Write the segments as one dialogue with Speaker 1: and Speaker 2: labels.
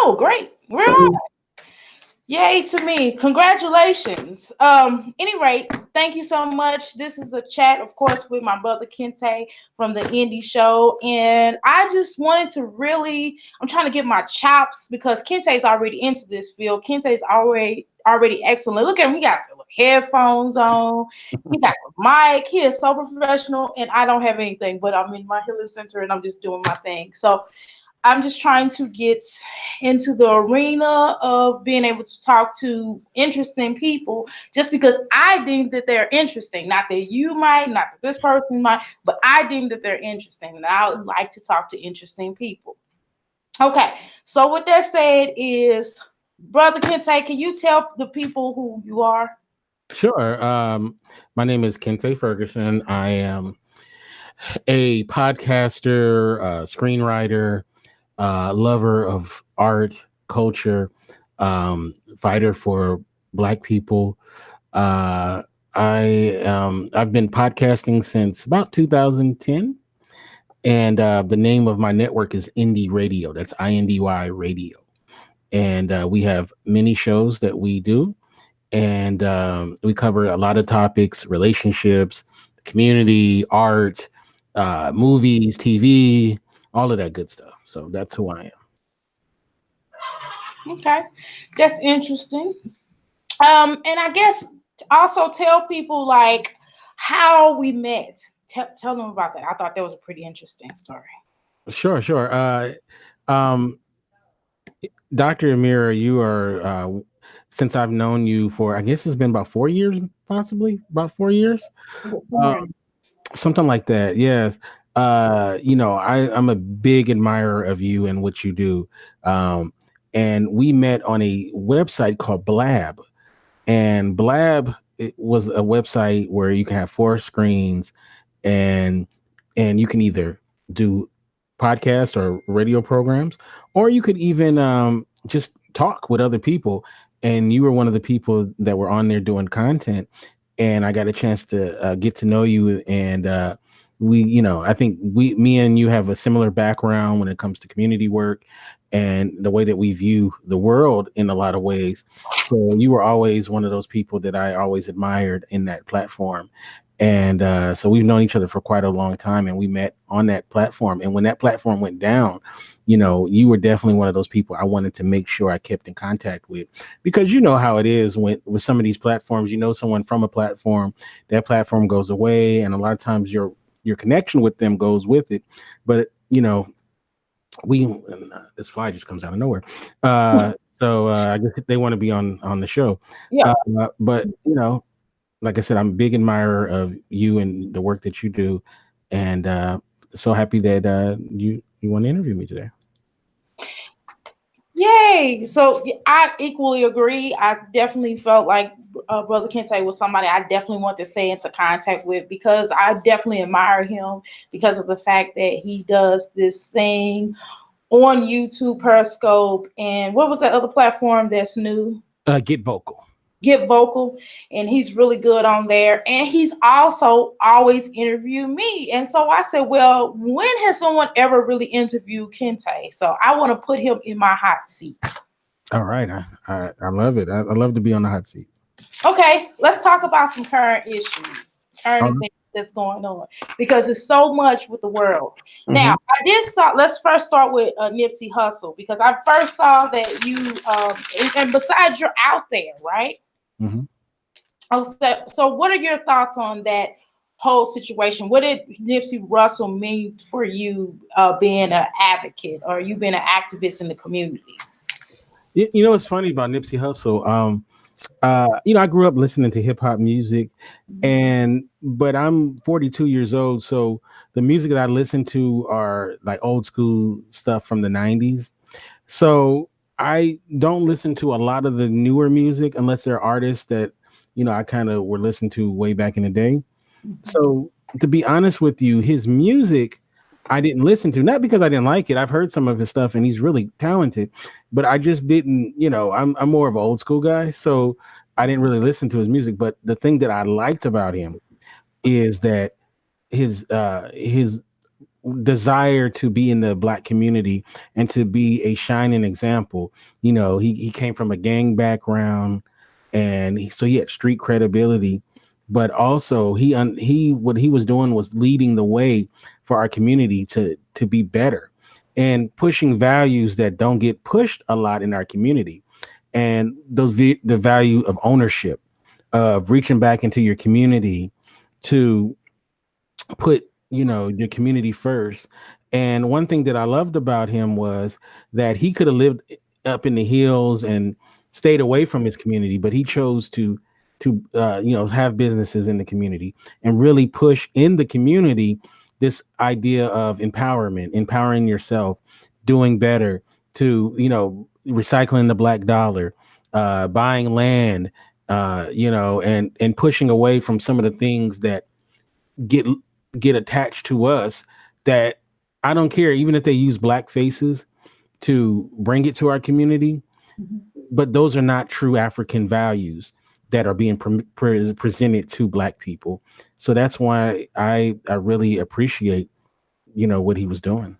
Speaker 1: Oh, great. Real yay to me. Congratulations. Any rate, thank you so much. This is a chat, of course, with my brother Kinte from the INDY show. And I just wanted to really, I'm trying to get my chops because Kinte's already into this field. Kinte's already excellent. Look at him, he got the headphones on, he got the mic, he is so professional, and I don't have anything, but I'm in my healing center and I'm just doing my thing. So I'm just trying to get into the arena of being able to talk to interesting people just because I deem that they're interesting. Not that you might, not that this person might, but I deem that they're interesting. And I would like to talk to interesting people. Okay, so with that said is, Brother Kinte, can you tell the people who you are?
Speaker 2: Sure. My name is Kinte Ferguson. I am a podcaster, screenwriter, lover of art, culture, fighter for Black people. I've been podcasting since about 2010, and the name of my network is Indie Radio. That's INDY Radio, and we have many shows that we do, and we cover a lot of topics: relationships, community, art, movies, TV, all of that good stuff. So that's who I am.
Speaker 1: Okay, that's interesting. And I guess also tell people like how we met. Tell them about that. I thought that was a pretty interesting story.
Speaker 2: Sure, sure. Um, Dr. Amira, you are, since I've known you for, I guess it's been about 4 years, possibly about 4 years, uh, something like that. Yes. I'm a big admirer of you and what you do. And we met on a website called Blab. And Blab, it was a website where you can have four screens, and you can either do podcasts or radio programs, or you could even just talk with other people. And you were one of the people that were on there doing content, and I got a chance to get to know you. And I think me and you have a similar background when it comes to community work and the way that we view the world in a lot of ways. So you were always one of those people that I always admired in that platform. And so we've known each other for quite a long time, and we met on that platform. And when that platform went down, you were definitely one of those people I wanted to make sure I kept in contact with, because you know how it is with some of these platforms. Someone from a platform, that platform goes away, and a lot of times your connection with them goes with it. But this fly just comes out of nowhere. So I guess they want to be on the show.
Speaker 1: Yeah.
Speaker 2: But like I said, I'm a big admirer of you and the work that you do, and so happy that you want to interview me today.
Speaker 1: Yay! So I equally agree. I definitely felt like Brother Kinte was somebody I definitely want to stay into contact with because I definitely admire him because of the fact that he does this thing on YouTube, Periscope, and what was that other platform that's new?
Speaker 2: Get Vocal.
Speaker 1: Get Vocal, and he's really good on there, and he's also always interviewed me. And so I said, well, when has someone ever really interviewed Kinte? So I want to put him in my hot seat.
Speaker 2: All right. I love it. I love to be on the hot seat.
Speaker 1: Okay, let's talk about some current issues, current events that's going on, because it's so much with the world. Now, let's first start with Nipsey Hussle, because I first saw that you, and besides you're out there, right? So what are your thoughts on that whole situation? What did Nipsey Hussle mean for you being an advocate or you being an activist in the community?
Speaker 2: What's funny about Nipsey Hussle? I grew up listening to hip hop music, but I'm 42 years old, so the music that I listen to are like old school stuff from the 90s. So I don't listen to a lot of the newer music unless they're artists that I kind of were listening to way back in the day. So to be honest with you, his music I didn't listen to, not because I didn't like it. I've heard some of his stuff and he's really talented, but I just didn't, I'm more of an old school guy. So I didn't really listen to his music. But the thing that I liked about him is that his desire to be in the black community and to be a shining example. He came from a gang background, and so he had street credibility, but also he what he was doing was leading the way for our community to be better and pushing values that don't get pushed a lot in our community. And the value of ownership, of reaching back into your community to put your community first. And one thing that I loved about him was that he could have lived up in the hills and stayed away from his community, but he chose to have businesses in the community and really push in the community this idea of empowerment, empowering yourself, doing better, to recycling the black dollar, buying land, and pushing away from some of the things that get get attached to us, that I don't care even if they use black faces to bring it to our community, but those are not true African values that are being presented to black people. So that's why I really appreciate what he was doing.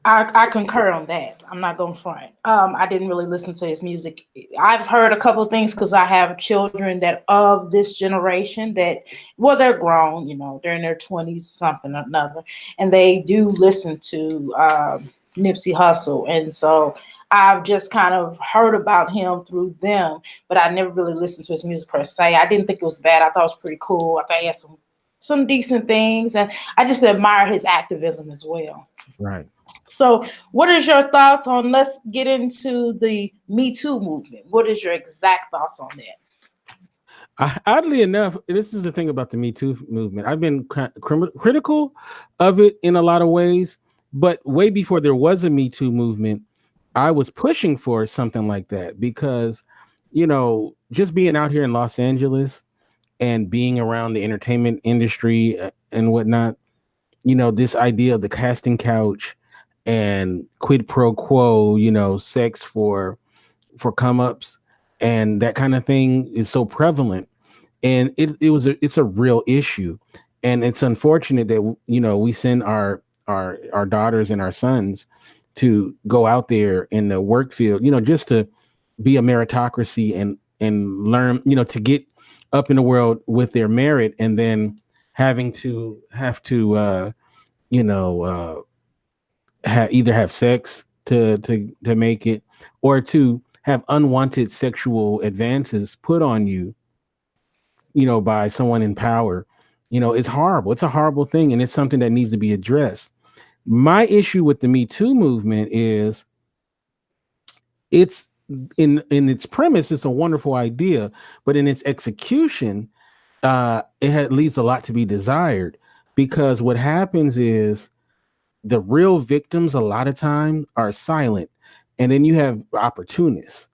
Speaker 1: I concur on that. I'm not going to front. I didn't really listen to his music. I've heard a couple of things because I have children that of this generation that, well, they're grown, they're in their 20s, something or another, and they do listen to Nipsey Hussle. And so I've just kind of heard about him through them, but I never really listened to his music per se. I didn't think it was bad. I thought it was pretty cool. I thought he had some decent things, and I just admire his activism as well.
Speaker 2: Right.
Speaker 1: So, what is your thoughts on? Let's get into the Me Too movement. What is your exact thoughts on that?
Speaker 2: Oddly enough, this is the thing about the Me Too movement. I've been critical of it in a lot of ways, but way before there was a Me Too movement, I was pushing for something like that because, just being out here in Los Angeles and being around the entertainment industry and whatnot, this idea of the casting couch and quid pro quo, sex for come ups and that kind of thing is so prevalent. And it's a real issue. And it's unfortunate that, we send our daughters and our sons to go out there in the work field, just to be a meritocracy and learn, to get up in the world with their merit, and then have to either have sex to make it, or to have unwanted sexual advances put on you, by someone in power. It's horrible. It's a horrible thing, and it's something that needs to be addressed. My issue with the Me Too movement is it's in its premise, it's a wonderful idea, but in its execution, leaves a lot to be desired, because what happens is the real victims a lot of time are silent, and then you have opportunists,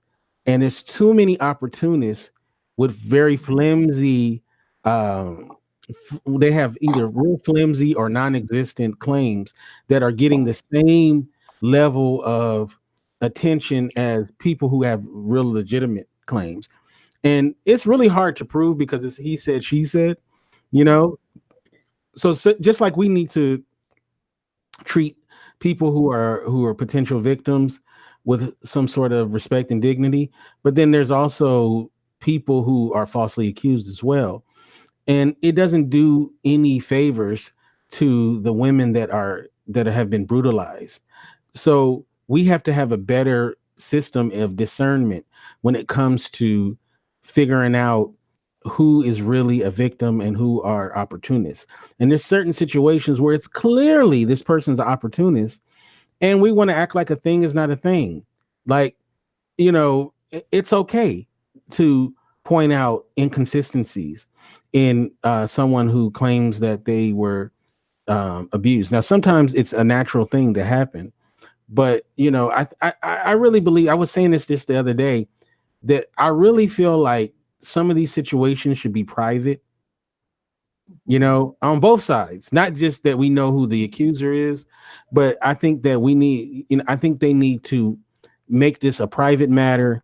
Speaker 2: and there's too many opportunists with very flimsy they have either real flimsy or non-existent claims that are getting the same level of attention as people who have real legitimate claims. And it's really hard to prove because it's he said, she said, you know. So just like we need to treat people who are potential victims with some sort of respect and dignity, but then there's also people who are falsely accused as well. And it doesn't do any favors to the women that have been brutalized. So we have to have a better system of discernment when it comes to figuring out who is really a victim and who are opportunists. And there's certain situations where it's clearly this person's an opportunist, and we want to act like a thing is not a thing. Like, it's okay to point out inconsistencies in someone who claims that they were abused. Now, sometimes it's a natural thing to happen, but I really believe, I was saying this just the other day, that I really feel like some of these situations should be private, on both sides. Not just that we know who the accuser is, but I think that I think they need to make this a private matter,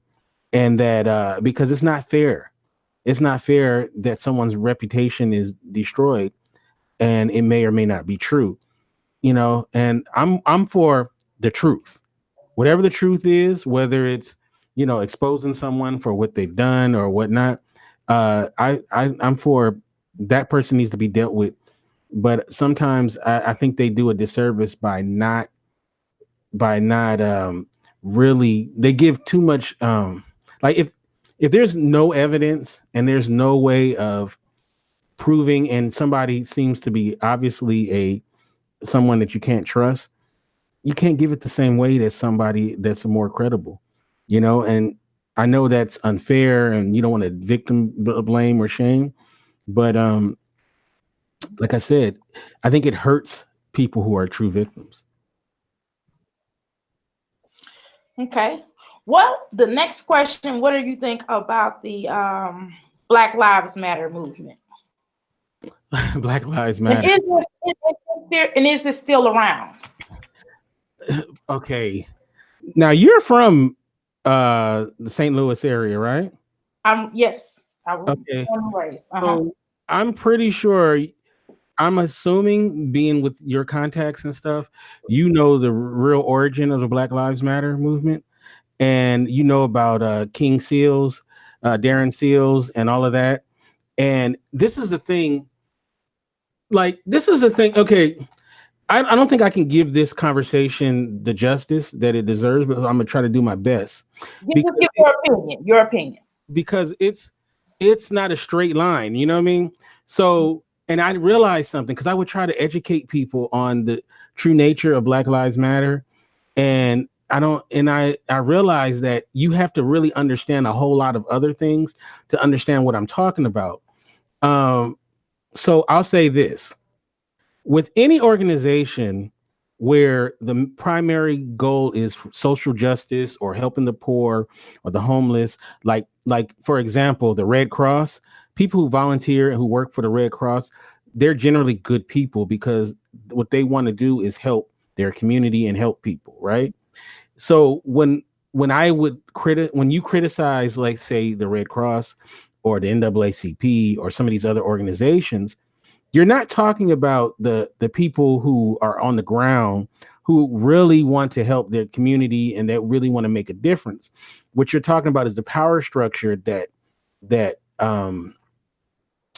Speaker 2: and that because it's not fair. It's not fair that someone's reputation is destroyed and it may or may not be true, and I'm for the truth, whatever the truth is, whether it's exposing someone for what they've done or whatnot. I'm for that person needs to be dealt with, but sometimes I think they do a disservice by not really, they give too much, like if there's no evidence and there's no way of proving, and somebody seems to be obviously a someone that you can't trust, you can't give it the same weight as somebody that's more credible, and I know that's unfair and you don't want to victim blame or shame, but like I said, I think it hurts people who are true victims.
Speaker 1: Okay. Well, the next question, what do you think about the Black Lives Matter movement?
Speaker 2: Black Lives
Speaker 1: And
Speaker 2: Matter.
Speaker 1: is it still around?
Speaker 2: Okay, now you're from the St. Louis area, right?
Speaker 1: Yes, I was
Speaker 2: Okay,
Speaker 1: born and raised.
Speaker 2: so I'm pretty sure, I'm assuming, being with your contacts and stuff, the real origin of the Black Lives Matter movement, and about King Seals, Darren Seals, and all of that. And this is the thing. Like, this is the thing. Okay, I don't think I can give this conversation the justice that it deserves, but I'm gonna try to do my best
Speaker 1: Just
Speaker 2: because
Speaker 1: give your opinion. Your opinion.
Speaker 2: it's not a straight line. You know what I mean? So, and I realized something because I would try to educate people on the true nature of Black Lives Matter, and I don't, and I realized that you have to really understand a whole lot of other things to understand what I'm talking about. Um, so I'll say this: with any organization where the primary goal is social justice or helping the poor or the homeless, like for example the Red Cross, people who volunteer and who work for the Red Cross, they're generally good people because what they want to do is help their community and help people, right? So when I would when you criticize, like, say, the Red Cross or the NAACP or some of these other organizations, you're not talking about the people who are on the ground who really want to help their community and that really want to make a difference. What you're talking about is the power structure that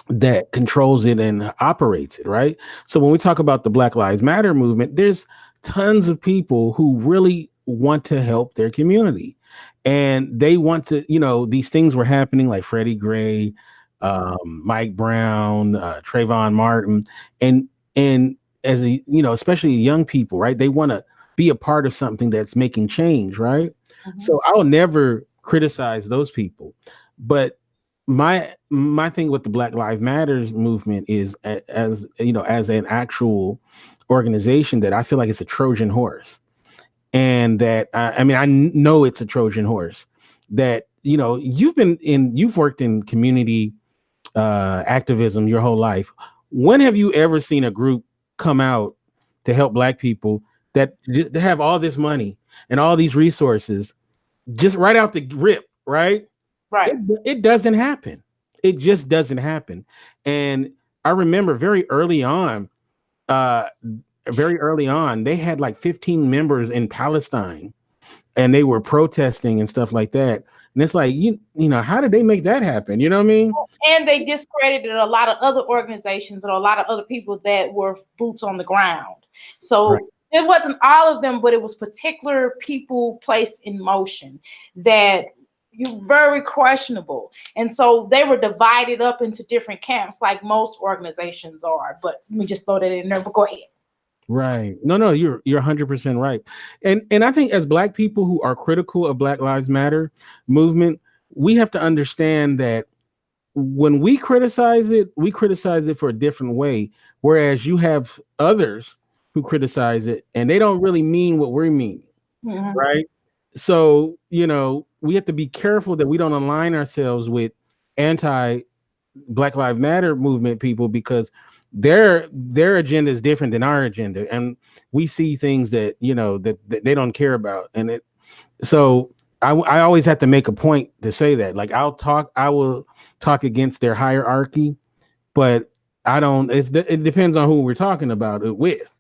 Speaker 2: that controls it and operates it, right? So when we talk about the Black Lives Matter movement, there's tons of people who really want to help their community. And they want to, these things were happening, like Freddie Gray, Mike Brown, Trayvon Martin, and and as especially young people, right? They want to be a part of something that's making change, right? So I'll never criticize those people, but my thing with the Black Lives Matters movement is, as as an actual organization, that I feel like it's a Trojan horse, and that I mean, know it's a Trojan horse. That you've worked in community activism your whole life. When have you ever seen a group come out to help Black people that just have all this money and all these resources just right out the rip, right?
Speaker 1: Right.
Speaker 2: It doesn't happen. It just doesn't happen. And I remember uh, very early on, they had like 15 members in Palestine, and they were protesting and stuff like that. And it's like, how did they make that happen? You know what I mean?
Speaker 1: And they discredited a lot of other organizations and a lot of other people that were boots on the ground. So
Speaker 2: Right.
Speaker 1: it wasn't all of them, but it was particular people placed in motion that you very questionable. And so they were divided up into different camps, like most organizations are. But let me just throw that in there. But go ahead.
Speaker 2: Right. No, you're 100% right. And I think as Black people who are critical of Black Lives Matter movement, we have to understand that when we criticize it for a different way. Whereas you have others who criticize it and they don't really mean what we mean.
Speaker 1: Mhm.
Speaker 2: Right. So, we have to be careful that we don't align ourselves with anti Black Lives Matter movement people, because their agenda is different than our agenda, and we see things that that they don't care about. And so I always have to make a point to say that, like, I will talk against their hierarchy, but I don't. It depends on who we're talking about it with,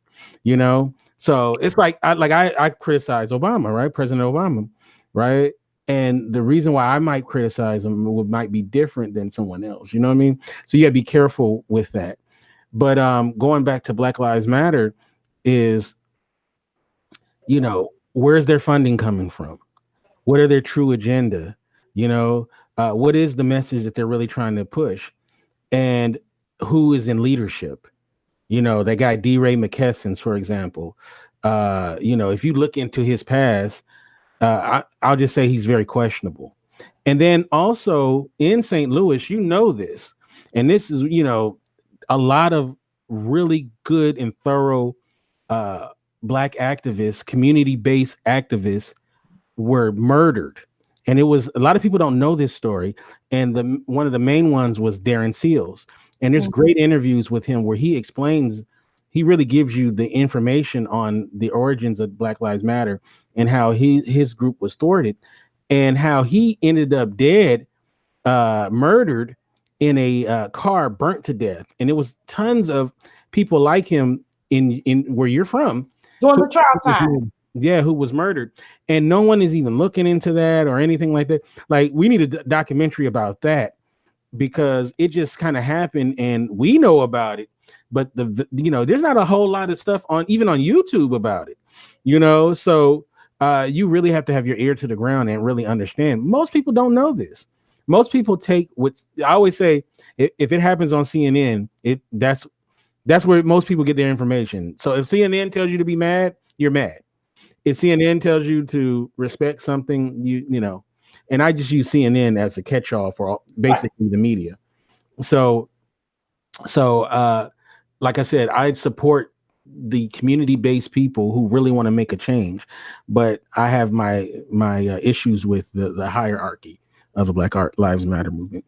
Speaker 2: you know. So it's like I criticize Obama, right? President Obama, right? And the reason why I might criticize him might be different than someone else. You know what I mean? So you got to be careful with that. But going back to Black Lives Matter, is where's their funding coming from? What are their true agenda? You know, what is the message that they're really trying to push? And who is in leadership? That guy D. Ray McKesson's, for example. If you look into his past, I'll just say he's very questionable. And then also in St. Louis, this, and this is, a lot of really good and thorough uh, black activists, community-based activists were murdered. And it was a lot of people don't know this story. And one of the main ones was Darren Seals. And there's great interviews with him where he really gives you the information on the origins of Black Lives Matter and how his group was thwarted and how he ended up dead, murdered in a car, burnt to death. And it was tons of people like him in where you're from
Speaker 1: during the trial time.
Speaker 2: Yeah, who was murdered, and no one is even looking into that or anything like that. Like, we need a documentary about that because it just kind of happened, and we know about it, but there's not a whole lot of stuff even on YouTube about it. So you really have to have your ear to the ground and really understand. Most people don't know this. Most people take what I always say: if it happens on CNN, that's where most people get their information. So if CNN tells you to be mad, you're mad. If CNN tells you to respect something, and I just use CNN as a catch-all for basically the media. So, like I said, I'd support the community-based people who really want to make a change, but I have my issues with the hierarchy of the Black Lives Matter movement.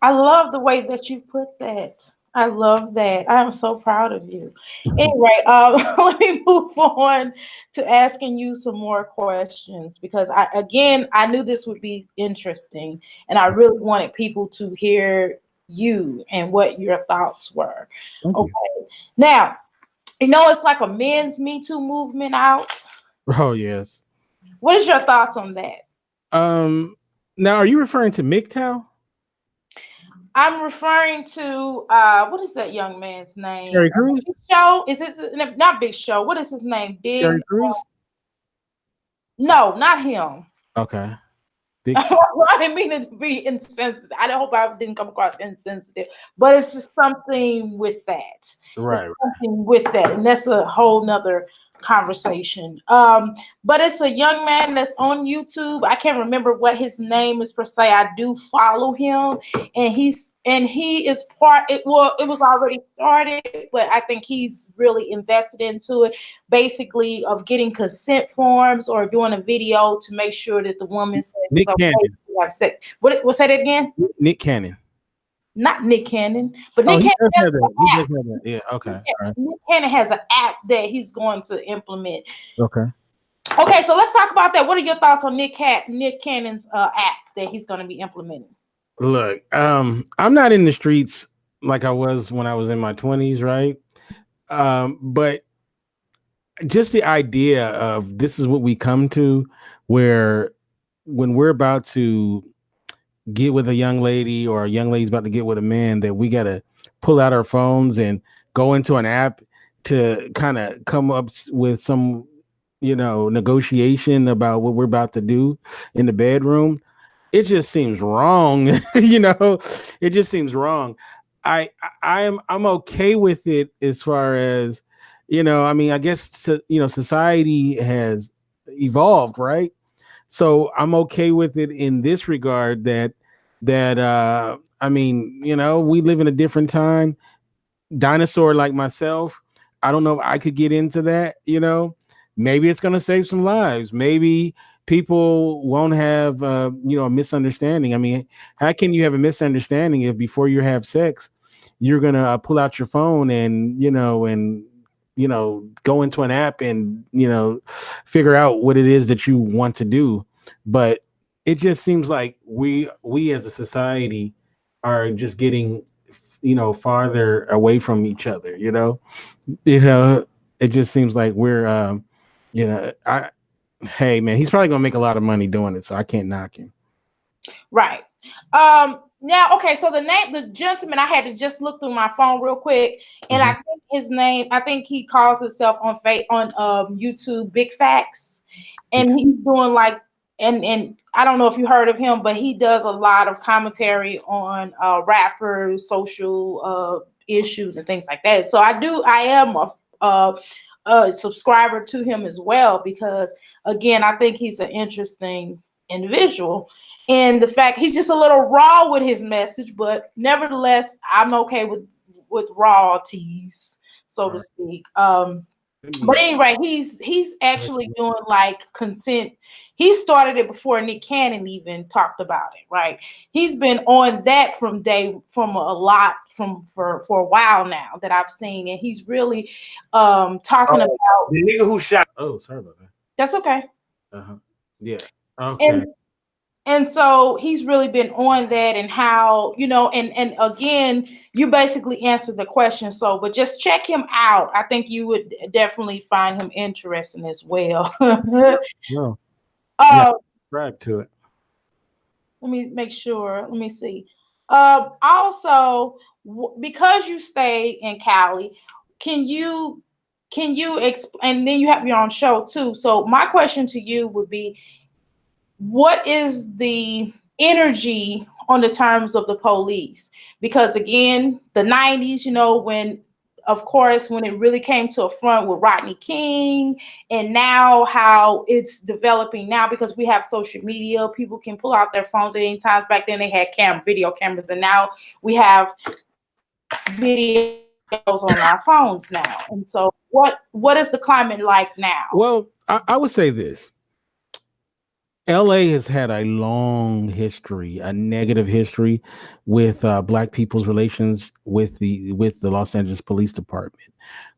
Speaker 1: I love the way that you put that. I love that. I am so proud of you. Anyway, let me move on to asking you some more questions because I knew this would be interesting and I really wanted people to hear you and what your thoughts were. Okay. Now, it's like a men's Me Too movement out.
Speaker 2: Oh, yes.
Speaker 1: What is your thoughts on that?
Speaker 2: Now, are you referring to MGTOW?
Speaker 1: I'm referring to what is that young man's name?
Speaker 2: Terry Crews?
Speaker 1: Big Show? Is it not Big Show? What is his name?
Speaker 2: Terry Crews?
Speaker 1: No, not him.
Speaker 2: Okay.
Speaker 1: I didn't mean it to be insensitive. I hope I didn't come across insensitive, but it's just something with that.
Speaker 2: Right.
Speaker 1: Something with that, and that's a whole nother conversation. But it's a young man that's on YouTube. I can't remember what his name is per se. I do follow him, and he is part. It was already started, but I think he's really invested into it. Basically, of getting consent forms or doing a video to make sure that the woman says
Speaker 2: Nick Cannon.
Speaker 1: What say that again?
Speaker 2: Nick Cannon.
Speaker 1: Not Nick Cannon, but Nick Cannon has
Speaker 2: an app. Yeah, okay.
Speaker 1: Nick Cannon has an app that he's going to implement.
Speaker 2: Okay.
Speaker 1: Okay, so let's talk about that. What are your thoughts on Nick Cannon's app that he's going to be implementing?
Speaker 2: Look, I'm not in the streets like I was when I was in my 20s, right? But just the idea of this is what we come to, where when we're about to get with a young lady or a young lady's about to get with a man, that we got to pull out our phones and go into an app to kind of come up with some, negotiation about what we're about to do in the bedroom. It just seems wrong. It just seems wrong. I'm okay with it as far as, I guess, society has evolved, right? So I'm okay with it in this regard that we live in a different time. Dinosaur like myself, I don't know if I could get into that, Maybe it's going to save some lives. Maybe people won't have a misunderstanding. I mean, how can you have a misunderstanding if before you have sex, you're going to pull out your phone and go into an app and, figure out what it is that you want to do. But it just seems like we as a society are just getting farther away from each other. You know, it just seems like we're, I hey man, he's probably gonna make a lot of money doing it, so I can't knock him.
Speaker 1: Right. Now, okay, so the gentleman, I had to just look through my phone real quick, and I think his name, I think he calls himself on YouTube Big Facts, and he's doing like, and I don't know if you heard of him, but he does a lot of commentary on rappers, social issues, and things like that. So I am a subscriber to him as well, because again, I think he's an interesting individual. And the fact he's just a little raw with his message, but nevertheless, I'm okay with raw teas, so to speak. But anyway, he's actually doing like consent. He started it before Nick Cannon even talked about it, right? He's been on that for a while now that I've seen, and he's really talking about
Speaker 3: the nigga who shot.
Speaker 2: Oh, sorry about that.
Speaker 1: That's okay.
Speaker 2: Yeah. Okay.
Speaker 1: And so he's really been on that, and how, and again, you basically answered the question. So, but just check him out. I think you would definitely find him interesting as well.
Speaker 2: No. Subscribe to it.
Speaker 1: Let me make sure. Let me see. Also, because you stay in Cali, can you explain? And then you have your own show too. So my question to you would be, what is the energy on the terms of the police? Because again, the 90s, when it really came to a front with Rodney King, and now how it's developing now, because we have social media, people can pull out their phones at any times. Back then they had video cameras, and now we have videos on our phones now. And so what is the climate like now?
Speaker 2: Well, I would say this. LA has had a long history, a negative history with Black people's relations with the Los Angeles Police Department,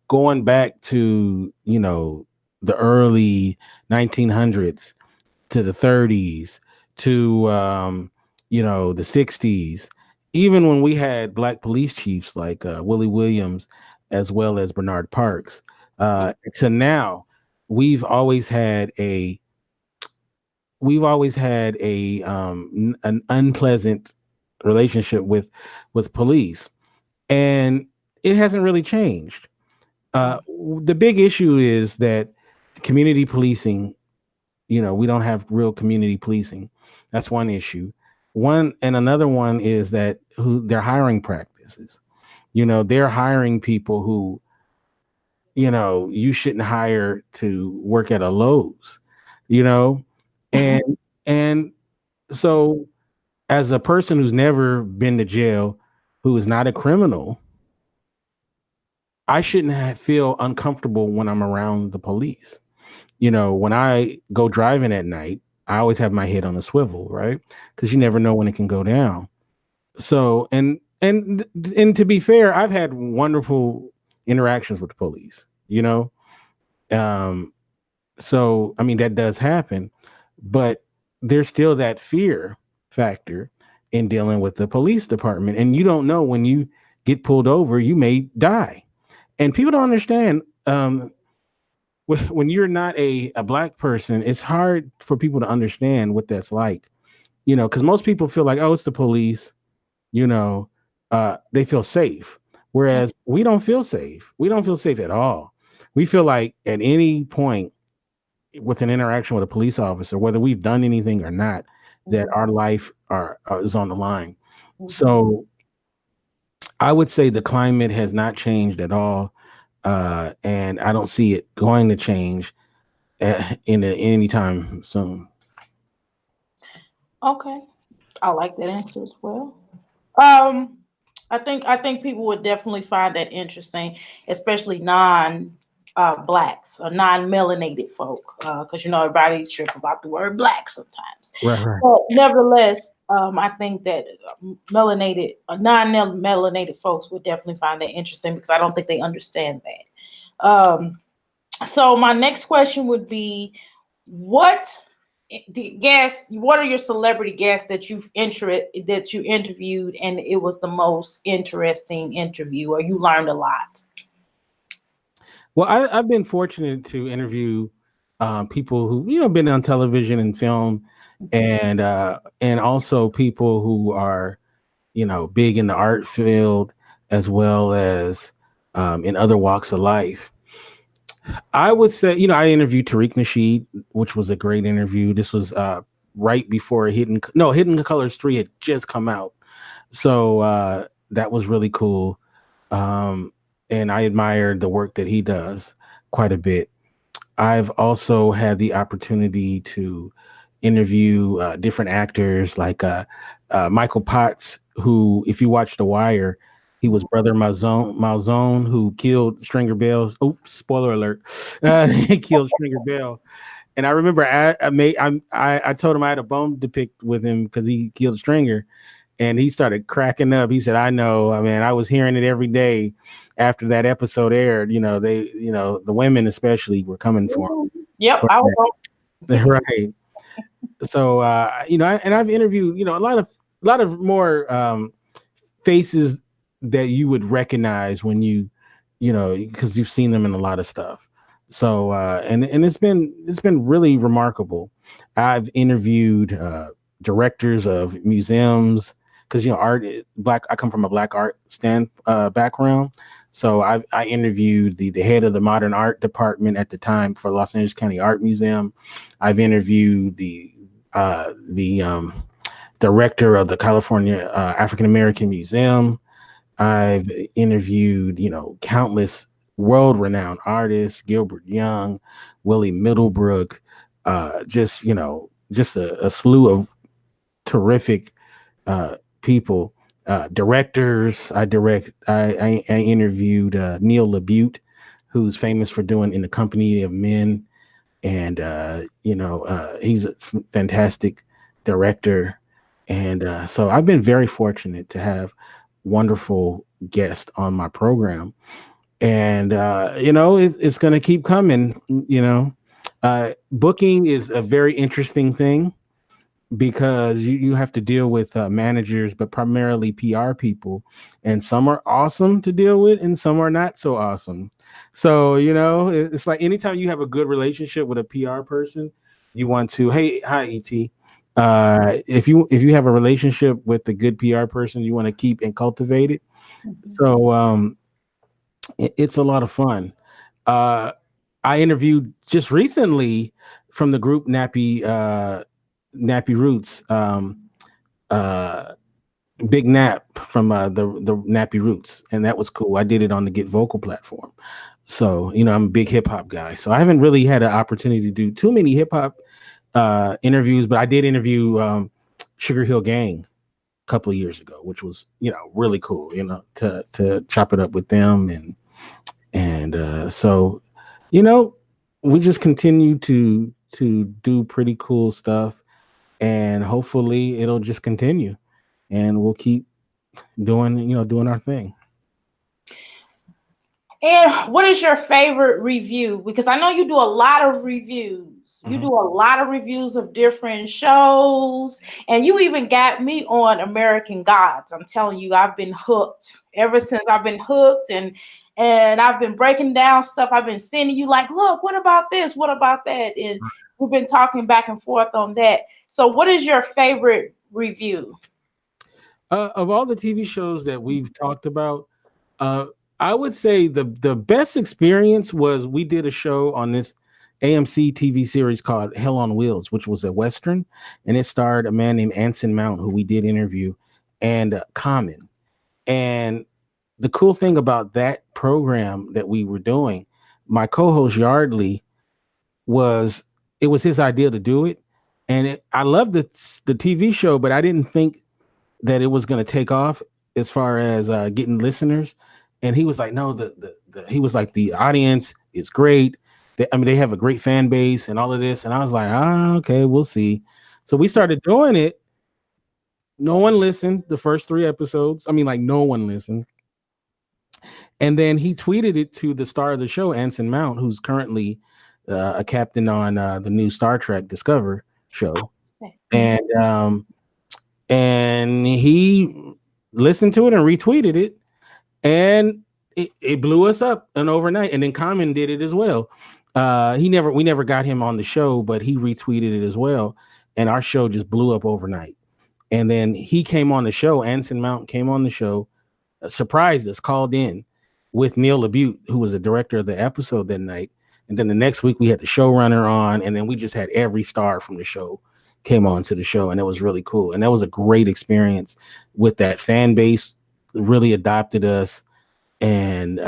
Speaker 2: going back to the early 1900s to the 30s to the 60s. Even when we had Black police chiefs like Willie Williams, as well as Bernard Parks, to now, we've always had an unpleasant relationship with police, and it hasn't really changed. The big issue is that community policing, we don't have real community policing. That's one issue. Another one is that their hiring practices. They're hiring people who, you shouldn't hire to work at a Lowe's, and so, as a person who's never been to jail, who is not a criminal, I shouldn't feel uncomfortable when I'm around the police. When I go driving at night, I always have my head on a swivel, right? Because you never know when it can go down. So, and to be fair, I've had wonderful interactions with the police. So I mean, that does happen, but there's still that fear factor in dealing with the police department, and you don't know when you get pulled over, you may die, and people don't understand. When you're not a Black person, it's hard for people to understand what that's like, because most people feel like, oh, it's the police, they feel safe, whereas we don't feel safe. We don't feel safe at all. We feel like at any point with an interaction with a police officer, whether we've done anything or not, that our life is on the line. So I would say the climate has not changed at all, and I don't see it going to change any time soon.
Speaker 1: Okay, I like that answer as well. I think people would definitely find that interesting, especially blacks or non-melanated folk, because everybody's tripping about the word black sometimes.
Speaker 2: Right.
Speaker 1: But nevertheless, I think that non-melanated folks would definitely find that interesting, because I don't think they understand that. So my next question would be, what the guests, what are your celebrity guests that you interviewed and it was the most interesting interview or you learned a lot?
Speaker 2: Well, I've been fortunate to interview people who been on television and film, and also people who are big in the art field as well as in other walks of life. I would say, I interviewed Tariq Nasheed, which was a great interview. This was right before Hidden Colors 3 had just come out. So that was really cool. Um, and I admired the work that he does quite a bit. I've also had the opportunity to interview different actors like Michael Potts, who, if you watch The Wire, he was Brother Malzone, who killed Stringer Bell. Oops, spoiler alert! He killed Stringer Bell. And I remember I told him I had a bone to pick with him because he killed Stringer, and he started cracking up. He said, "I know. I mean, I was hearing it every day after that episode aired. The women especially were coming for
Speaker 1: Yep,
Speaker 2: for
Speaker 1: I was
Speaker 2: that." Right. So and I've interviewed a lot of more faces that you would recognize when because you've seen them in a lot of stuff. So and it's been really remarkable. I've interviewed directors of museums because art black. I come from a black art stand background, so I interviewed the head of the modern art department at the time for Los Angeles County Art Museum. I've interviewed the director of the California African American Museum. I've interviewed, countless world-renowned artists, Gilbert Young, Willie Middlebrook, just a slew of terrific people, directors. I interviewed Neil LaBute, who's famous for doing In the Company of Men, and he's a fantastic director, and so I've been very fortunate to have wonderful guests on my program, and it's going to keep coming. Booking is a very interesting thing because you have to deal with managers, but primarily PR people, and some are awesome to deal with, and some are not so awesome. So it's like anytime you have a good relationship with a PR person, you want to, hey, hi, Et. If you have a relationship with a good PR person, you want to keep and cultivate it. So it's a lot of fun. Uh, I interviewed just recently from the group Nappy Roots. Uh, Big Nap from the Nappy Roots, and that was cool. I did it on the Get Vocal platform. So I'm a big hip hop guy, so I haven't really had an opportunity to do too many hip hop interviews, but I did interview Sugar Hill Gang a couple of years ago, which was really cool. To chop it up with them, and so you know we just continue to do pretty cool stuff, and hopefully it'll just continue, and we'll keep doing our thing.
Speaker 1: And what is your favorite review? Because I know you do a lot of reviews. You do a lot of reviews of different shows, and you even got me on American Gods. I'm telling you, I've been hooked ever since I've been hooked, and I've been breaking down stuff. I've been sending you like, look, what about this? What about that? And we've been talking back and forth on that. So, what is your favorite review?
Speaker 2: Of all the TV shows that we've talked about, uh, I would say the best experience was we did a show on this AMC TV series called Hell on Wheels, which was a Western, and it starred a man named Anson Mount, who we did interview, and Common. And the cool thing about that program that we were doing, my co-host Yardley was it was his idea to do it, and I loved the TV show, but I didn't think that it was going to take off as far as getting listeners. And he was like, no, he was like, the audience is great. They have a great fan base and all of this. And I was like, okay, we'll see. So we started doing it. No one listened the first 3 episodes. I mean, like, no one listened. And then he tweeted it to the star of the show, Anson Mount, who's currently a captain on the new Star Trek Discovery show,
Speaker 1: Mhm.
Speaker 2: and he listened to it and retweeted it, and it blew us up and overnight. And then Common did it as well. We never got him on the show, but he retweeted it as well, and our show just blew up overnight. And then he came on the show. Anson Mount came on the show, surprised us, called in with Neil LaBute, who was the director of the episode that night. And then the next week we had the showrunner on, and then we just had every star from the show came on to the show, and it was really cool. And that was a great experience with that fan base. Really adopted us, and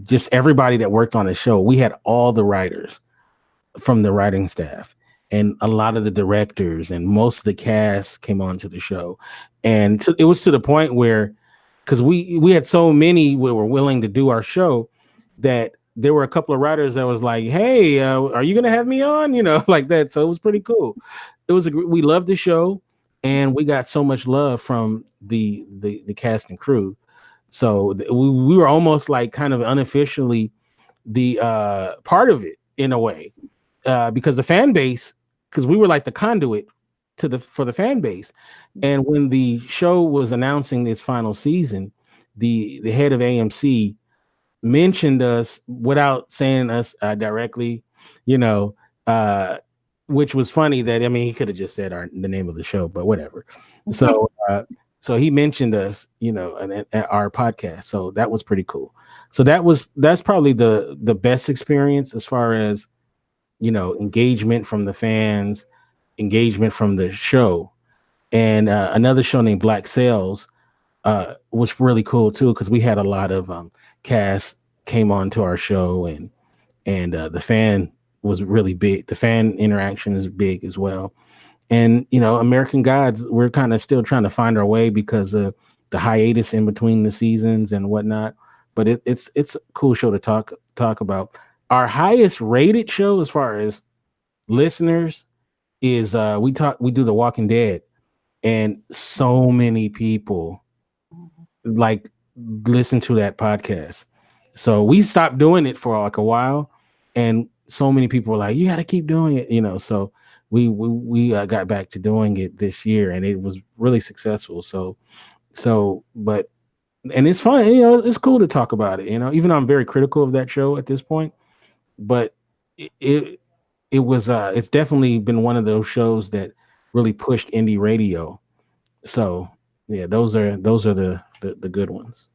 Speaker 2: just everybody that worked on the show. We had all the writers from the writing staff and a lot of the directors and most of the cast came on to the show. And it was to the point where, because we had so many we were willing to do our show, that there were a couple of writers that was like, hey, are you gonna have me on, like that. So it was pretty cool. We loved the show, and we got so much love from the cast and crew. So we were almost like kind of unofficially the part of it in a way, because the fan base, because we were like the conduit for the fan base. And when the show was announcing its final season, the head of AMC mentioned us without saying us directly, you know, uh, which was funny. That, I mean, he could have just said the name of the show, but whatever. So so he mentioned us, at our podcast. So that was pretty cool. So that's probably the best experience as far as engagement from the fans, engagement from the show. And another show named Black Sails was really cool too, because we had a lot of cast came on to our show, and the fan was really big. The fan interaction is big as well. And American Gods, we're kind of still trying to find our way because of the hiatus in between the seasons and whatnot. But it's a cool show to talk about. Our highest rated show as far as listeners is we do The Walking Dead, and so many people like listen to that podcast. So we stopped doing it for like a while, and so many people were like, you got to keep doing it, so we got back to doing it this year, and it was really successful. But and it's fun, it's cool to talk about it, even though I'm very critical of that show at this point. But it was it's definitely been one of those shows that really pushed indie radio. So yeah, those are the good ones.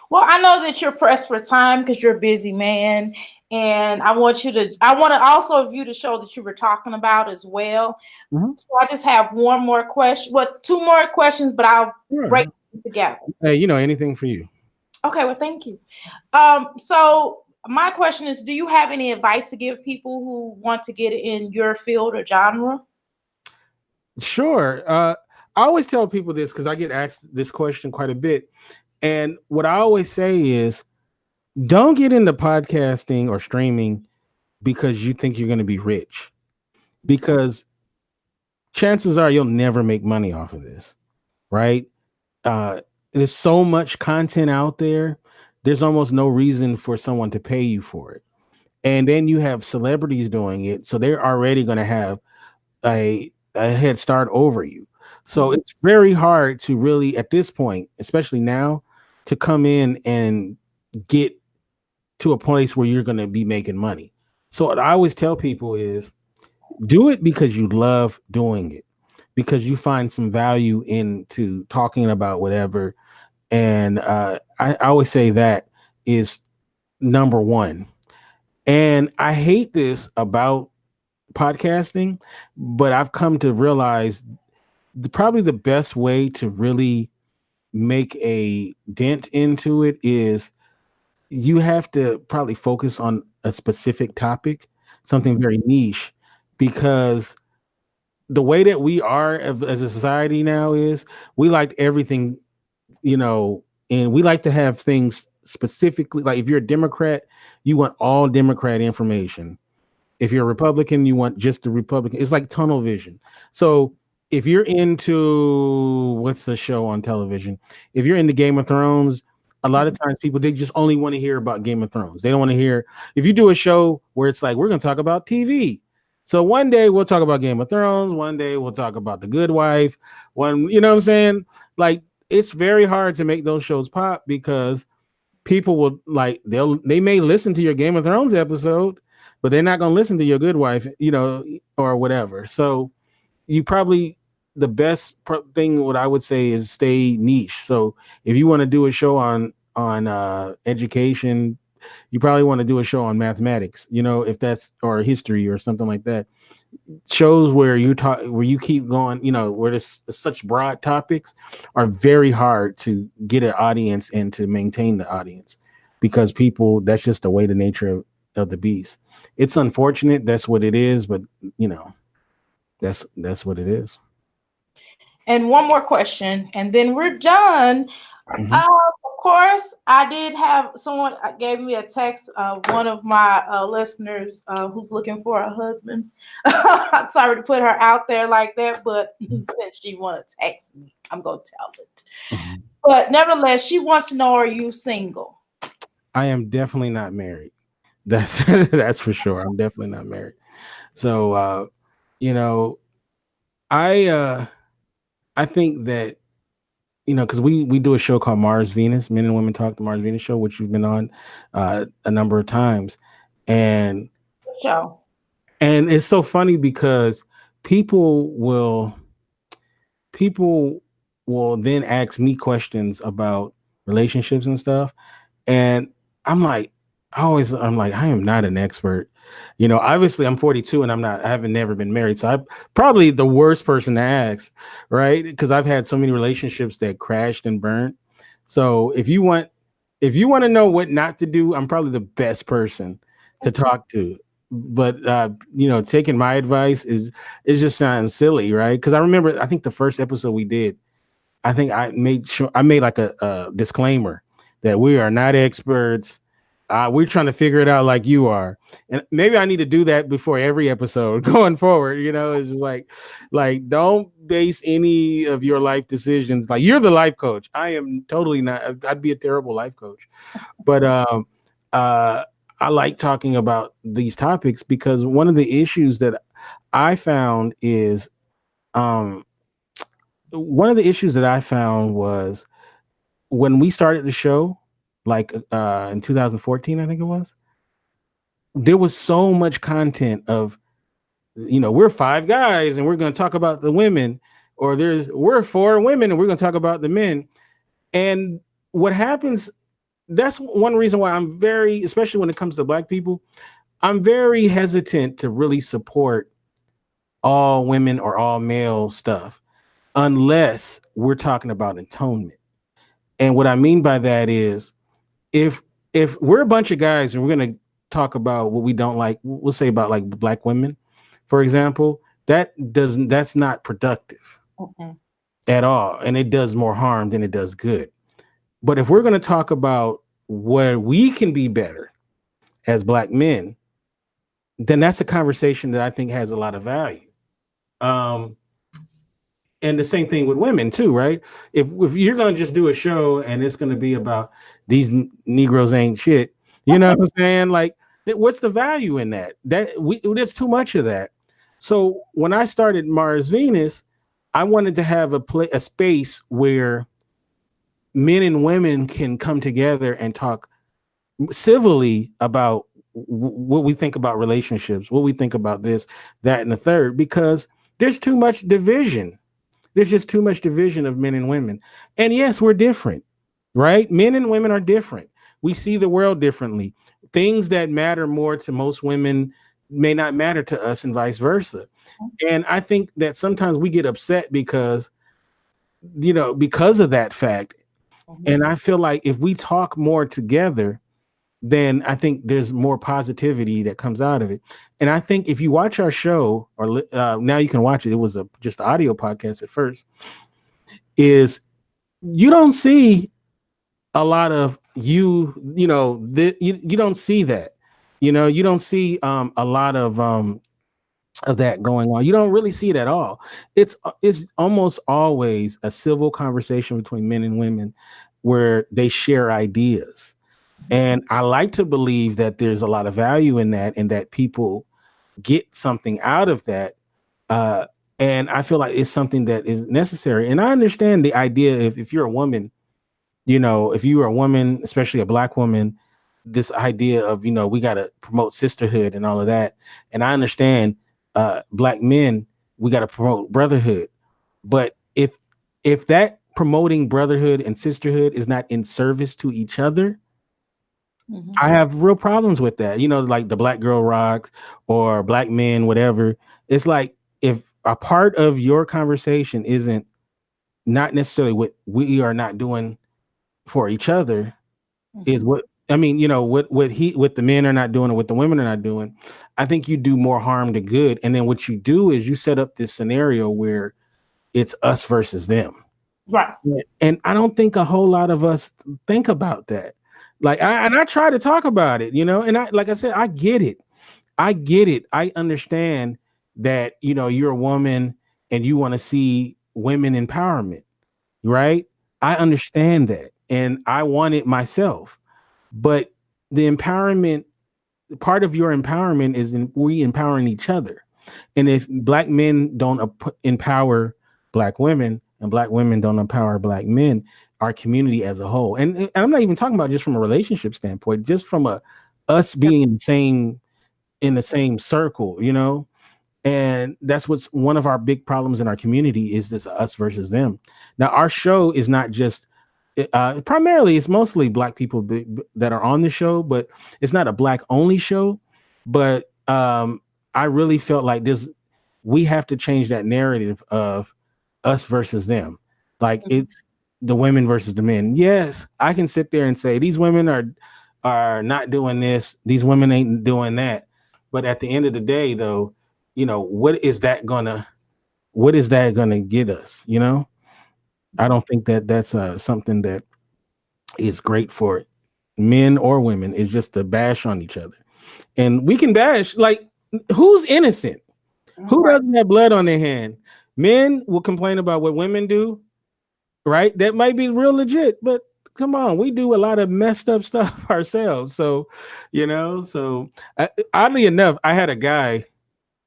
Speaker 1: Well, I know that you're pressed for time because you're a busy man, and I want to also view the show that you were talking about as well.
Speaker 2: Mm-hmm.
Speaker 1: So I just have one more question, two more questions, but I'll break them together.
Speaker 2: Hey, anything for you.
Speaker 1: Okay, well, thank you. So my question is, do you have any advice to give people who want to get in your field or genre?
Speaker 2: Sure. I always tell people this because I get asked this question quite a bit. And what I always say is, don't get into podcasting or streaming because you think you're going to be rich, because chances are you'll never make money off of this, right? There's so much content out there. There's almost no reason for someone to pay you for it. And then you have celebrities doing it, so they're already going to have a head start over you. So it's very hard to really, at this point, especially now, to come in and get to a place where you're going to be making money. So what I always tell people is, do it because you love doing it, because you find some value into talking about whatever. And I always say that is number one. And I hate this about podcasting, but I've come to realize probably the best way to really make a dent into it is you have to probably focus on a specific topic, something very niche, because the way that we are as a society now is we like everything, and we like to have things specifically. Like if you're a Democrat, you want all Democrat information. If you're a Republican, you want just the Republican. It's like tunnel vision. So if you're into, what's the show on television? If you're into Game of Thrones, a lot of times people, they just only want to hear about Game of Thrones. They don't want to hear, if you do a show where it's like, we're going to talk about TV, So one day we'll talk about Game of Thrones, one day we'll talk about The Good Wife. One, you know what I'm saying? Like it's very hard to make those shows pop because people will like they may listen to your Game of Thrones episode, but they're not going to listen to your Good Wife, or whatever. So you probably the best thing what I would say is stay niche. So if you want to do a show on education, you probably want to do a show on mathematics, if that's or history or something like that. Shows where you keep going, where there's such broad topics are very hard to get an audience and to maintain the audience because people that's just the way the nature of the beast. It's unfortunate, that's what it is, but that's what it is.
Speaker 1: And one more question, and then we're done.
Speaker 2: Mhm.
Speaker 1: Of course, I did have someone gave me a text. One of my listeners who's looking for a husband. I'm sorry to put her out there like that, but since she want to text me, I'm gonna tell it.
Speaker 2: Mhm.
Speaker 1: But nevertheless, she wants to know: Are you single?
Speaker 2: I am definitely not married. That's that's for sure. I'm definitely not married. So you know, I I think that because we do a show called Mars Venus, Men and Women Talk, the Mars Venus show, which you've been on a number of times, and
Speaker 1: Show.
Speaker 2: and it's so funny because people will people will then ask me questions about relationships and stuff, and I'm like, I'm like, I am not an expert. Obviously I'm 42 and I haven't never been married. So I'm probably the worst person to ask, right? Because I've had so many relationships that crashed and burnt. So if you want to know what not to do, I'm probably the best person to talk to. But taking my advice is just sounding silly, right? Because I remember I think the first episode we did, I think I made like a disclaimer that we are not experts. We're trying to figure it out like you are, and maybe I need to do that before every episode going forward. It's just like don't base any of your life decisions like you're the life coach. I am totally not. I'd be a terrible life coach, but uh, I like talking about these topics because one of the issues that I found is um one of the issues that I found was when we started the show, like in 2014, I think it was, there was so much content of, we're five guys and we're going to talk about the women, or we're four women and we're going to talk about the men. And what happens, that's one reason why I'm very, especially when it comes to Black people, I'm very hesitant to really support all women or all male stuff unless we're talking about atonement. And what I mean by that is if if we're a bunch of guys and we're going to talk about what we don't like, we'll say about like Black women, for example, that's not productive
Speaker 1: Mhm.
Speaker 2: at all, and it does more harm than it does good. But if we're going to talk about where we can be better as Black men, then that's a conversation that I think has a lot of value. Um, and the same thing with women too, right? If you're gonna just do a show and it's gonna be about these Negroes ain't shit, you know what I'm saying? Like, what's the value in that? There's too much of that. So when I started Mars Venus, I wanted to have a space where men and women can come together and talk civilly about what we think about relationships, what we think about this, that, and the third, because there's too much division. There's just too much division of men and women. And yes, we're different, right? Men and women are different. We see the world differently. Things that matter more to most women may not matter to us, and vice versa. And I think that sometimes we get upset because of that fact.
Speaker 1: Mhm.
Speaker 2: And I feel like if we talk more together, then I think there's more positivity that comes out of it. And I think if you watch our show, or now you can watch it, it was just an audio podcast at first, is you don't see a lot of you don't see that. You don't see a lot of that going on. You don't really see it at all. It's almost always a civil conversation between men and women where they share ideas. And I like to believe that there's a lot of value in that, and that people get something out of that. Uh, and I feel like it's something that is necessary. And I understand the idea if you're a woman, if you are a woman, especially a black woman, this idea of, we got to promote sisterhood and all of that. And I understand black men, we got to promote brotherhood. But if that promoting brotherhood and sisterhood is not in service to each other, I have real problems with that. Like the Black Girl Rocks or Black Men, whatever. It's like if a part of your conversation isn't not necessarily what we are not doing for each other, is what I mean, what the men are not doing or what the women are not doing. I think you do more harm than good. And then what you do is you set up this scenario where it's us versus them.
Speaker 1: Right.
Speaker 2: And I don't think a whole lot of us think about that. Like I try to talk about it, and I like I said, I get it. I get it. I understand that, you're a woman and you want to see women empowerment, right? I understand that. And I want it myself. But the empowerment, part of your empowerment is in we empowering each other. And if black men don't empower black women and black women don't empower black men, our community as a whole, and I'm not even talking about just from a relationship standpoint, just from a us being in the same circle, and that's what's one of our big problems in our community is this us versus them. Now, our show is not just primarily it's mostly black people that are on the show, but it's not a black only show. But I really felt like this we have to change that narrative of us versus them. Like it's the women versus the men. Yes, I can sit there and say these women are not doing this, these women ain't doing that. But at the end of the day, though, what is that gonna get us? I don't think that that's something that is great for men or women. It's just to bash on each other. And we can bash, like, who's innocent? Who doesn't have blood on their hand? Men will complain about what women do, right? That might be real legit, but come on, we do a lot of messed up stuff ourselves. So, oddly enough, I had a guy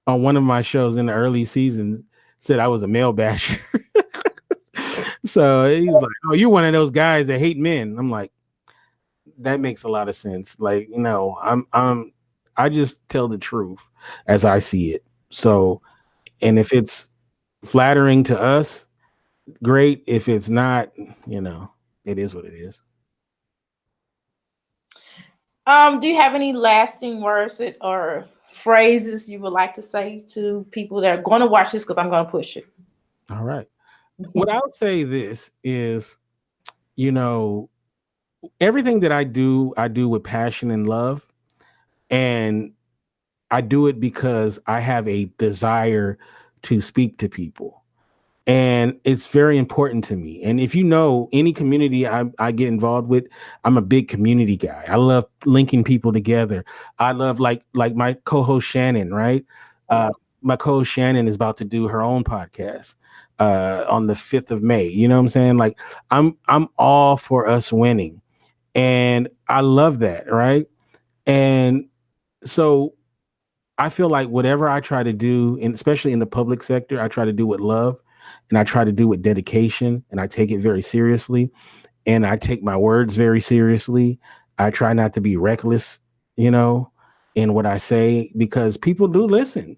Speaker 2: on one of my shows in the early seasons said I was a male basher. So he's like, "Oh, you're one of those guys that hate men." I'm like, that makes a lot of sense. Like, I just tell the truth as I see it. So, and if it's flattering to us, great. If it's not, it is what it is.
Speaker 1: Do you have any lasting words or phrases you would like to say to people that are going to watch this? Because I'm going to push it.
Speaker 2: All right. What I'll say this is, you know, everything that I do with passion and love. And I do it because I have a desire to speak to people. And it's very important to me. And if you know any community I get involved with, I'm a big community guy. I love linking people together. I love like my co-host Shannon, right? My co-host Shannon is about to do her own podcast on the 5th of May. You know what I'm saying? Like I'm all for us winning. And I love that, right? And so I feel like whatever I try to do, and especially in the public sector, I try to do with love and I try to do with dedication and I take it very seriously and I take my words very seriously. I try not to be reckless, in what I say because people do listen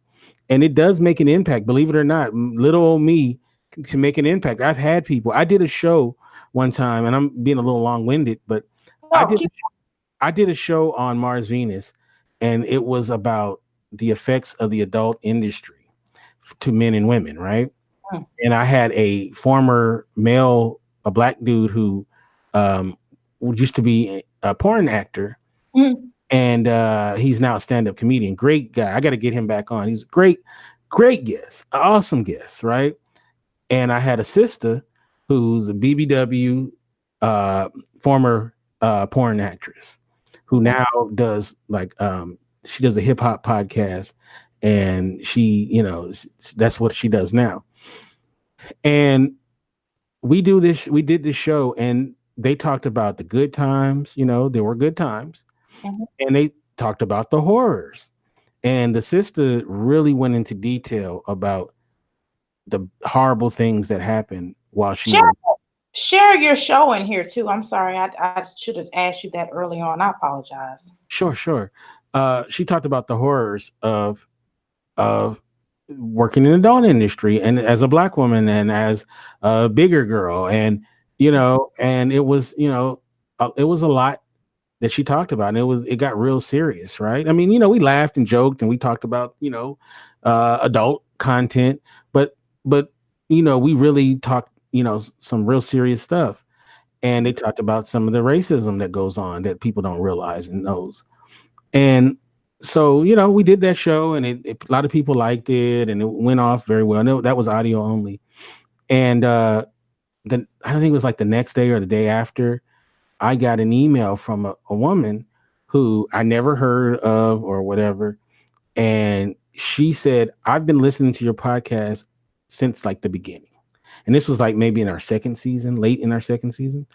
Speaker 2: and it does make an impact. Believe it or not, little old me to make an impact. I've had people. I did a show one time and I'm being a little long winded, but I did I did a show on Mars Venus, and it was about the effects of the adult industry to men and women, right? And I had a former male, a black dude who used to be a porn actor, and he's now a stand-up comedian. Great guy. I got to get him back on. He's a great guest, awesome guest, right? And I had a sister who's a BBW former porn actress who now does she does a hip hop podcast and she, that's what she does now. And we did this show and they talked about the good times, there were good times, and they talked about the horrors. And the sister really went into detail about the horrible things that happened while she
Speaker 1: Share
Speaker 2: was.
Speaker 1: share your show in here too. I'm sorry, I should have asked you that early on. I apologize.
Speaker 2: Sure, sure. She talked about the horrors of working in the adult industry and as a black woman and as a bigger girl, and and it was it was a lot that she talked about, and it got real serious, right? I mean, we laughed and joked and we talked about adult content, but but we really talked some real serious stuff, and they talked about some of the racism that goes on that people don't realize and knows. And so, we did that show, and a lot of people liked it, and it went off very well. No, that was audio only. And then I think it was like the next day or the day after, I got an email from a woman who I never heard of or whatever. And she said, I've been listening to your podcast since like the beginning. And this was like maybe in our second season, late in our second season.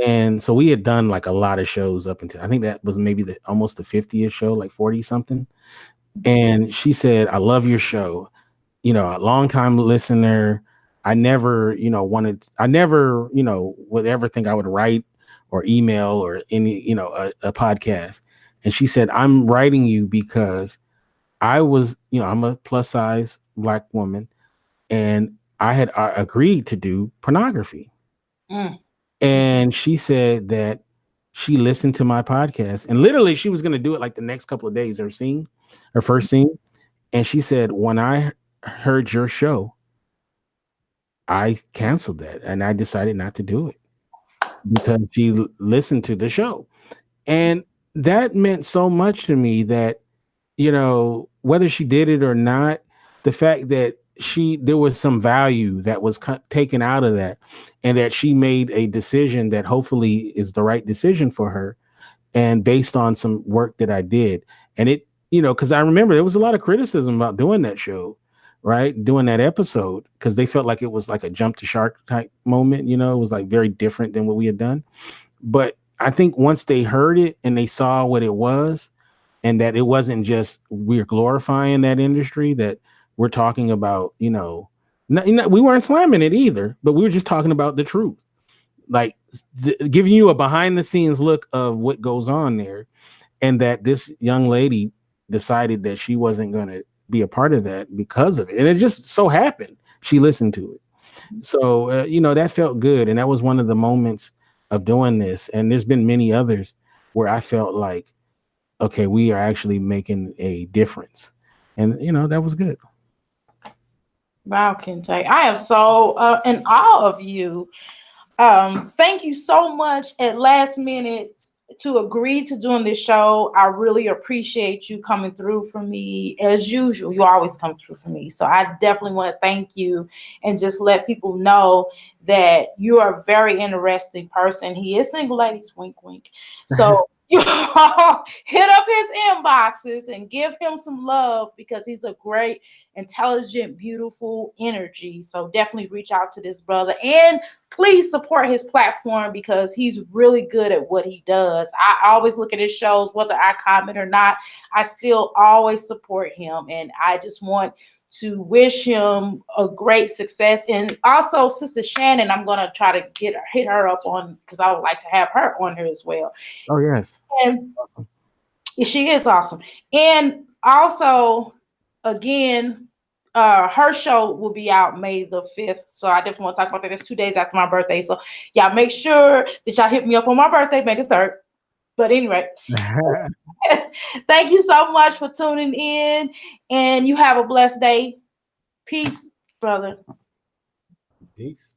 Speaker 2: And so we had done like a lot of shows up until I think that was maybe almost the 50th show, like 40 something. And she said, I love your show. A long time listener. I never, would ever think I would write or email or any, a podcast. And she said, I'm writing you because I'm a plus size black woman, and I had agreed to do pornography.
Speaker 1: Mm.
Speaker 2: And she said that she listened to my podcast, and literally she was going to do it like the next couple of days, her first scene. And she said, when I heard your show, I canceled that and I decided not to do it because she listened to the show. And that meant so much to me that, whether she did it or not, the fact that there was some value that was taken out of that, and that she made a decision that hopefully is the right decision for her, and based on some work that I did. And it, because I remember there was a lot of criticism about doing that show, right? Doing that episode, because they felt like it was like a jump to shark type moment, it was like very different than what we had done. But I think once they heard it and they saw what it was, and that it wasn't just we're glorifying that industry, that we're talking about, we weren't slamming it either, but we were just talking about the truth, like giving you a behind the scenes look of what goes on there, and that this young lady decided that she wasn't going to be a part of that because of it, and it just so happened she listened to it. So that felt good, and that was one of the moments of doing this. And there's been many others where I felt like, okay, we are actually making a difference, and that was good.
Speaker 1: Wow, Kinte, I am so in awe of you. Thank you so much at last minute to agree to doing this show. I really appreciate you coming through for me as usual. You always come through for me. So I definitely want to thank you and just let people know that you are a very interesting person. He is single, ladies, wink, wink. So you all hit up his inboxes and give him some love because he's a great, intelligent, beautiful energy. So definitely reach out to this brother and please support his platform because he's really good at what he does. I always look at his shows, whether I comment or not, I still always support him. And I just want to wish him a great success. And also Sister Shannon, I'm going to try to hit her up on, because I would like to have her on here as well.
Speaker 2: Oh, yes.
Speaker 1: And she is awesome. And also, again, her show will be out May the 5th. So I definitely want to talk about that. It's 2 days after my birthday. So y'all make sure that y'all hit me up on my birthday, May the 3rd. But anyway, thank you so much for tuning in. And you have a blessed day. Peace, brother.
Speaker 2: Peace.